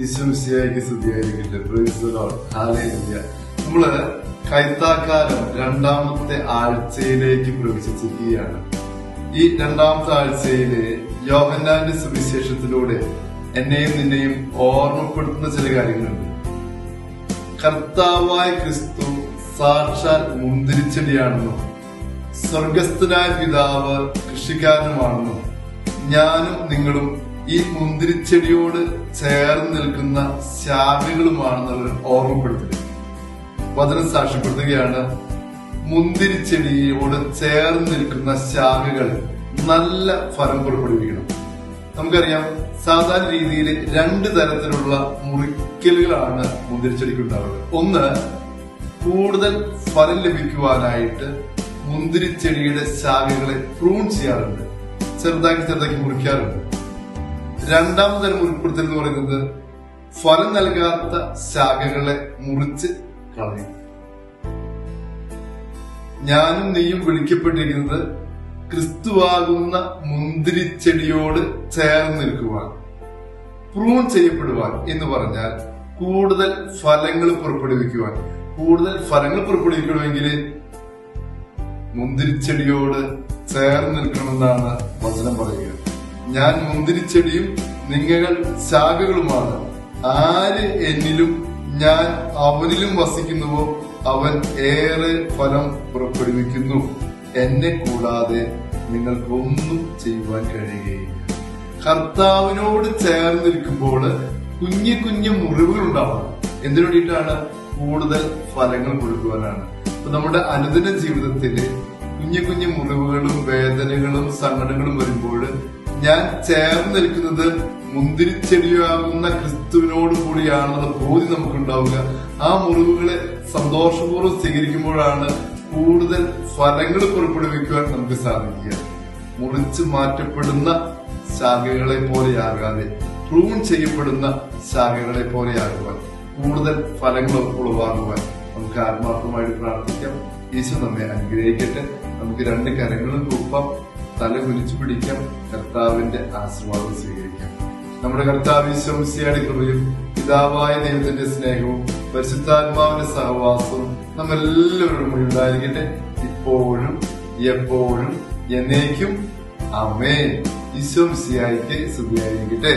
ഈശ്വമിശിഹായ്ക്ക് സ്തുതിയായിരിക്കട്ടെ. Praise the Lord. Hallelujah. നമ്മള് കൈത്താക്കാലം രണ്ടാമത്തെ ആഴ്ചയിലേക്ക് പ്രവേശിച്ചിരിക്കുകയാണ്. ഈ രണ്ടാമത്തെ ആഴ്ചയില് യോഹന്നാന്റെ സുവിശേഷത്തിലൂടെ എന്നെയും നിന്നെയും ഓർമ്മപ്പെടുത്തുന്ന ചില കാര്യങ്ങളുണ്ട്. കർത്താവായ ക്രിസ്തു സാക്ഷാൽ മുന്തിരിച്ചെടിയാണെന്നും സ്വർഗസ്ഥനായ പിതാവ് കൃഷിക്കാരനുമാണെന്നും ഞാനും നിങ്ങളും ഈ മുന്തിരിച്ചെടിയോട് ചേർന്ന് നിൽക്കുന്ന ശാഖകളുമാണെന്നുള്ള ഓർമ്മപ്പെടുത്തൽ വചനം സാക്ഷ്യപ്പെടുത്തുകയാണ്. മുന്തിരിച്ചെടിയോട് ചേർന്ന് നിൽക്കുന്ന ശാഖകൾ നല്ല ഫലം പുറപ്പെടുവിക്കണം. നമുക്കറിയാം, സാധാരണ രീതിയിൽ രണ്ട് തരത്തിലുള്ള മുറിക്കലുകളാണ് മുന്തിരിച്ചെടിക്ക് ഉണ്ടാവുന്നത്. ഒന്ന്, കൂടുതൽ ഫലം ലഭിക്കുവാനായിട്ട് മുന്തിരിച്ചെടിയുടെ ശാഖകളെ പ്രൂൺ ചെയ്യാറുണ്ട്, ചെറുതാക്കി മുറിക്കാറുണ്ട്. രണ്ടാമത്തെ തരം മുറിപ്പെടുത്തൽ എന്ന് പറയുന്നത് ഫലം നൽകാത്ത ശാഖകളെ മുറിച്ച് കളയും. ഞാനും നീയും വിളിക്കപ്പെട്ടിരിക്കുന്നത് ക്രിസ്തുവാകുന്ന മുന്തിരിച്ചെടിയോട് ചേർന്ന് നിൽക്കുവാൻ, പ്രൂൺ ചെയ്യപ്പെടുവാൻ എന്ന് പറഞ്ഞാൽ കൂടുതൽ ഫലങ്ങൾ പുറപ്പെടുവിക്കുവാൻ. കൂടുതൽ ഫലങ്ങൾ പുറപ്പെടുവിക്കണമെങ്കിൽ മുന്തിരിച്ചെടിയോട് ചേർന്ന് നിൽക്കണമെന്നാണ് വചനം പറയുക. ഞാൻ മുന്തിരിച്ചെടിയും നിങ്ങൾ ശാഖകളുമാണ്. ആര് എന്നിലും ഞാൻ അവനിലും വസിക്കുന്നുവോ അവൻ ഏറെ ഫലം പുറപ്പെടുവിക്കുന്നു. എന്നെ കൂടാതെ നിങ്ങൾക്കൊന്നും ചെയ്യുവാൻ കഴിയുകയില്ല. കർത്താവിനോട് ചേർന്ന് നിൽക്കുമ്പോൾ കുഞ്ഞു മുറിവുകൾ ഉണ്ടാവണം. എന്തിനു വേണ്ടിയിട്ടാണ്? കൂടുതൽ ഫലങ്ങൾ കൊടുക്കുവാനാണ്. അപ്പൊ നമ്മുടെ അനുദിന ജീവിതത്തില് കുഞ്ഞു മുറിവുകളും വേദനകളും സങ്കടങ്ങളും വരുമ്പോൾ ഞാൻ ചേർന്ന് നിൽക്കുന്നത് മുന്തിരിച്ചെടിയാകുന്ന ക്രിസ്തുവിനോട് കൂടിയാണെന്നുള്ള ബോധ്യം നമുക്കുണ്ടാവുക. ആ മുറിവുകളെ സന്തോഷപൂർവ്വം സ്വീകരിക്കുമ്പോഴാണ് കൂടുതൽ ഫലങ്ങൾ പുറപ്പെടുവിക്കുവാൻ നമുക്ക് സാധിക്കുക. മുറിച്ച് മാറ്റപ്പെടുന്ന ശാഖകളെ പോലെയാകാതെ പ്രൂൺ ചെയ്യപ്പെടുന്ന ശാഖകളെ പോലെയാകുവാൻ, കൂടുതൽ ഫലങ്ങൾ ഉളവാകുവാൻ നമുക്ക് ആത്മാർത്ഥമായിട്ട് പ്രാർത്ഥിക്കാം. ഈശോ നമ്മെ അനുഗ്രഹിക്കട്ടെ. നമുക്ക് രണ്ട് കരങ്ങളും കൂപ്പാം, തല കുനിച്ചു പിടിക്കാം, കർത്താവിന്റെ ആശീർവാദം സ്വീകരിക്കാം. നമ്മുടെ കർത്താവ് ഈശോ മിശിഹായുടെ കൃപയും പിതാവായ ദൈവത്തിന്റെ സ്നേഹവും പരിശുദ്ധാത്മാവിന്റെ സഹവാസവും നമ്മെല്ലാവരും ഉണ്ടായിരിക്കട്ടെ, ഇപ്പോഴും എപ്പോഴും എന്നേക്കും. ആമേൻ. ഈശോ മിശിഹായ്ക്ക് സ്തുതിയായിരിക്കട്ടെ.